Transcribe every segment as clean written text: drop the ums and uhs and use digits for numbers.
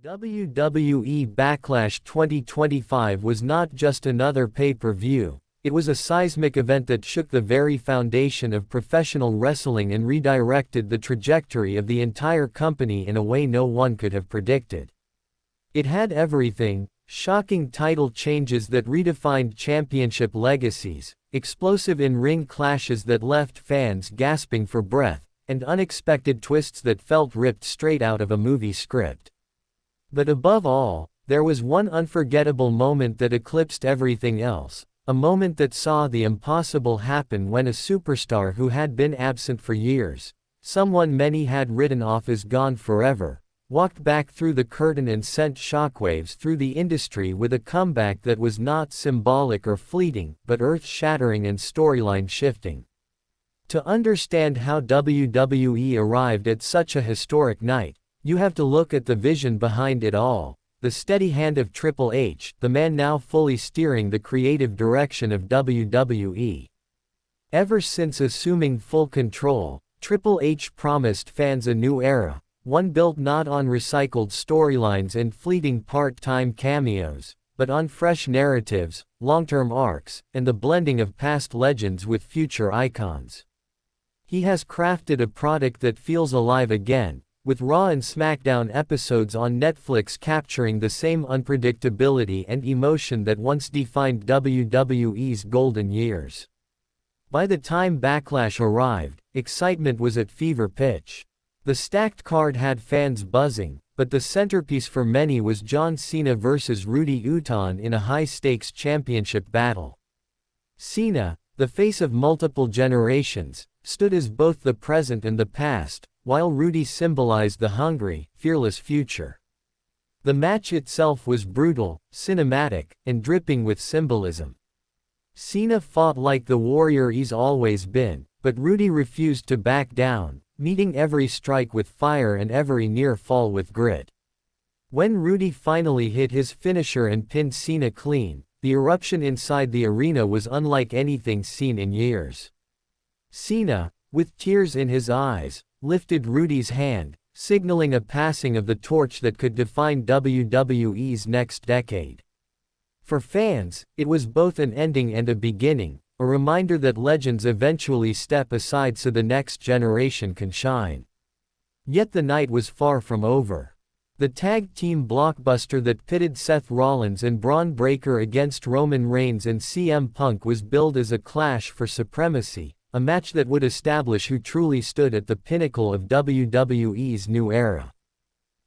WWE Backlash 2025 was not just another pay-per-view, it was a seismic event that shook the very foundation of professional wrestling and redirected the trajectory of the entire company in a way no one could have predicted. It had everything: shocking title changes that redefined championship legacies, explosive in-ring clashes that left fans gasping for breath, and unexpected twists that felt ripped straight out of a movie script. But above all, there was one unforgettable moment that eclipsed everything else, a moment that saw the impossible happen when a superstar who had been absent for years, someone many had written off as gone forever, walked back through the curtain and sent shockwaves through the industry with a comeback that was not symbolic or fleeting, but earth-shattering and storyline-shifting. To understand how WWE arrived at such a historic night, you have to look at the vision behind it all, the steady hand of Triple H, the man now fully steering the creative direction of WWE. Ever since assuming full control, Triple H promised fans a new era, one built not on recycled storylines and fleeting part-time cameos, but on fresh narratives, long-term arcs, and the blending of past legends with future icons. He has crafted a product that feels alive again, with Raw and SmackDown episodes on Netflix capturing the same unpredictability and emotion that once defined WWE's golden years. By the time Backlash arrived, excitement was at fever pitch. The stacked card had fans buzzing, but the centerpiece for many was John Cena versus Rudy Uton in a high-stakes championship battle. Cena, the face of multiple generations, stood as both the present and the past, while Rudy symbolized the hungry, fearless future. The match itself was brutal, cinematic, and dripping with symbolism. Cena fought like the warrior he's always been, but Rudy refused to back down, meeting every strike with fire and every near fall with grit. When Rudy finally hit his finisher and pinned Cena clean, the eruption inside the arena was unlike anything seen in years. Cena, with tears in his eyes, lifted Rudy's hand, signaling a passing of the torch that could define WWE's next decade. For fans, it was both an ending and a beginning, a reminder that legends eventually step aside so the next generation can shine. Yet the night was far from over. The tag team blockbuster that pitted Seth Rollins and Braun Breaker against Roman Reigns and CM Punk was billed as a clash for supremacy, a match that would establish who truly stood at the pinnacle of WWE's new era.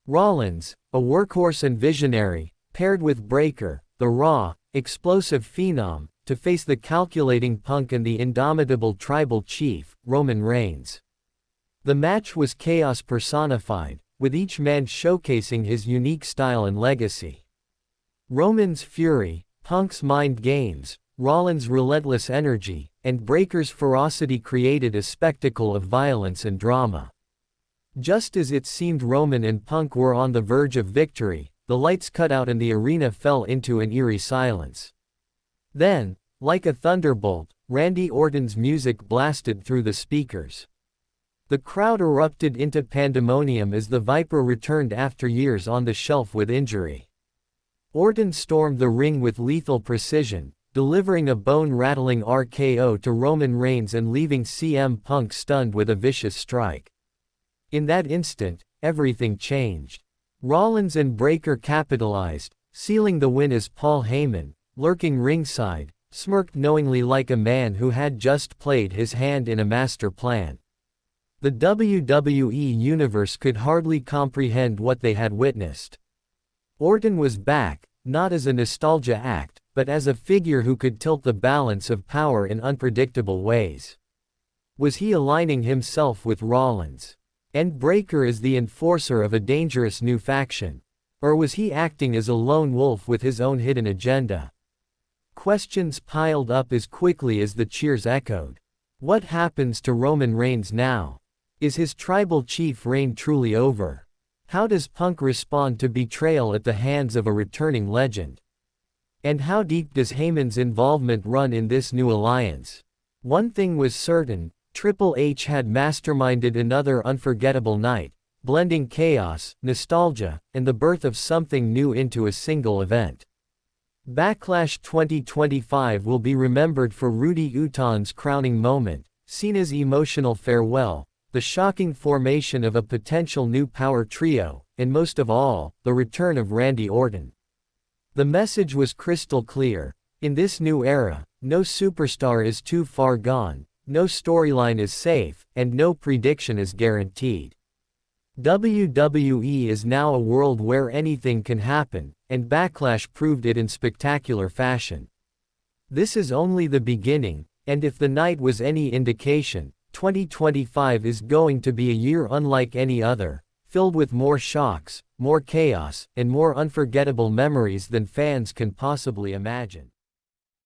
Rollins, a workhorse and visionary, paired with Breaker, the raw, explosive phenom, to face the calculating Punk and the indomitable tribal chief, Roman Reigns. The match was chaos personified, with each man showcasing his unique style and legacy. Roman's fury, Punk's mind games, Rollins' relentless energy, and Breaker's ferocity created a spectacle of violence and drama. Just as it seemed Roman and Punk were on the verge of victory, the lights cut out and the arena fell into an eerie silence. Then, like a thunderbolt, Randy Orton's music blasted through the speakers. The crowd erupted into pandemonium as the Viper returned after years on the shelf with injury. Orton stormed the ring with lethal precision, delivering a bone-rattling RKO to Roman Reigns and leaving CM Punk stunned with a vicious strike. In that instant, everything changed. Rollins and Breaker capitalized, sealing the win as Paul Heyman, lurking ringside, smirked knowingly like a man who had just played his hand in a master plan. The WWE Universe could hardly comprehend what they had witnessed. Orton was back, not as a nostalgia act, but as a figure who could tilt the balance of power in unpredictable ways. Was he aligning himself with Rollins and Breaker as the enforcer of a dangerous new faction? Or was he acting as a lone wolf with his own hidden agenda? Questions piled up as quickly as the cheers echoed. What happens to Roman Reigns now? Is his tribal chief reign truly over? How does Punk respond to betrayal at the hands of a returning legend? And how deep does Heyman's involvement run in this new alliance? One thing was certain, Triple H had masterminded another unforgettable night, blending chaos, nostalgia, and the birth of something new into a single event. Backlash 2025 will be remembered for Rudy Uton's crowning moment, Cena's emotional farewell, the shocking formation of a potential new power trio, and most of all, the return of Randy Orton. The message was crystal clear. In this new era, no superstar is too far gone, no storyline is safe, and no prediction is guaranteed. WWE is now a world where anything can happen, and Backlash proved it in spectacular fashion. This is only the beginning, and if the night was any indication, 2025 is going to be a year unlike any other, filled with more shocks, more chaos, and more unforgettable memories than fans can possibly imagine.